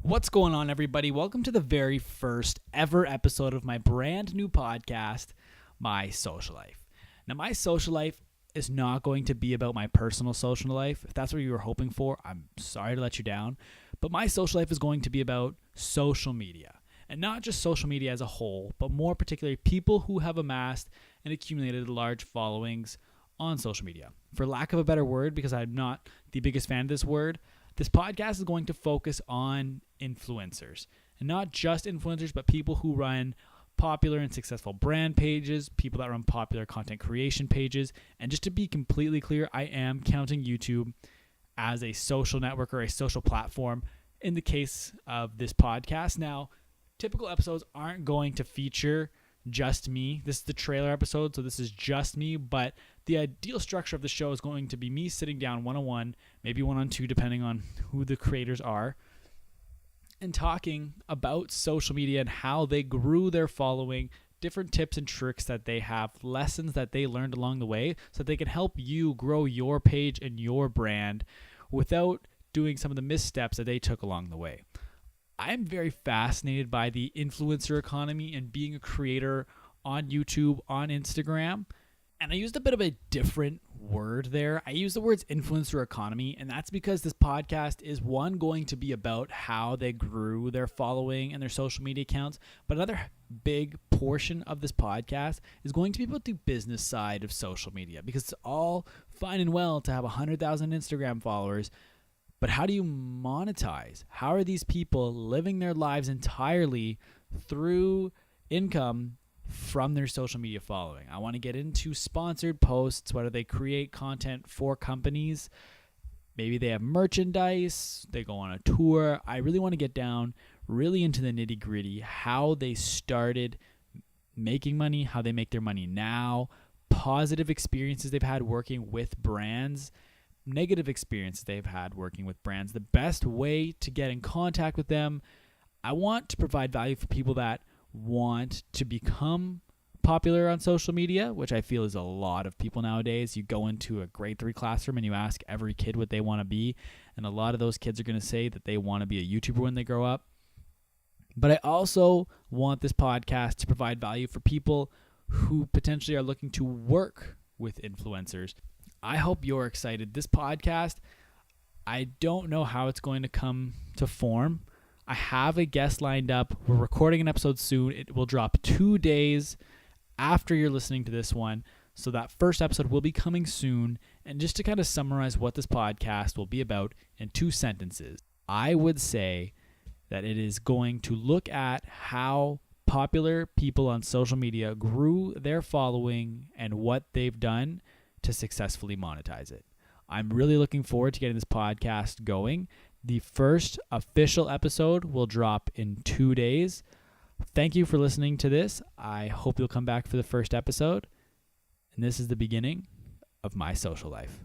What's going on, everybody? Welcome to the very first ever episode of my brand new podcast, My Social Life. Now, my social life is not going to be about my personal social life. If that's what you were hoping for, I'm sorry to let you down. But my social life is going to be about social media. And not just social media as a whole, but more particularly people who have amassed and accumulated large followings on social media. For lack of a better word, because I'm not the biggest fan of this word, this podcast is going to focus on influencers. And not just influencers, but people who run popular and successful brand pages, people that run popular content creation pages. And just to be completely clear, I am counting YouTube as a social network or a social platform in the case of this podcast. Now, typical episodes aren't going to feature just me. This is the trailer episode, so this is just me, but the ideal structure of the show is going to be me sitting down one-on-one, maybe one-on-two, depending on who the creators are, and talking about social media and how they grew their following, different tips and tricks that they have, lessons that they learned along the way, so that they can help you grow your page and your brand without doing some of the missteps that they took along the way. I'm very fascinated by the influencer economy and being a creator on YouTube, on Instagram. And I used a bit of a different word there. I used the words influencer economy, and that's because this podcast is going to be about how they grew their following and their social media accounts. But another big portion of this podcast is going to be about the business side of social media, because it's all fine and well to have 100,000 Instagram followers. But how do you monetize? How are these people living their lives entirely through income from their social media following? I want to get into sponsored posts, whether they create content for companies. Maybe they have merchandise, they go on a tour. I really want to get down really into the nitty gritty, how they started making money, how they make their money now, positive experiences they've had working with brands, negative experiences they've had working with brands, the best way to get in contact with them. I want to provide value for people that want to become popular on social media, which I feel is a lot of people nowadays. You go into a grade 3 classroom and you ask every kid what they want to be, and a lot of those kids are going to say that they want to be a YouTuber when they grow up. But I also want this podcast to provide value for people who potentially are looking to work with influencers. I hope you're excited. This podcast, I don't know how it's going to come to form. I have a guest lined up. We're recording an episode soon. It will drop 2 days after you're listening to this one. So that first episode will be coming soon. And just to kind of summarize what this podcast will be about in 2 sentences, I would say that it is going to look at how popular people on social media grew their following and what they've done to successfully monetize it. I'm really looking forward to getting this podcast going. The first official episode will drop in 2 days. Thank you for listening to this. I hope you'll come back for the first episode. And this is the beginning of my social life.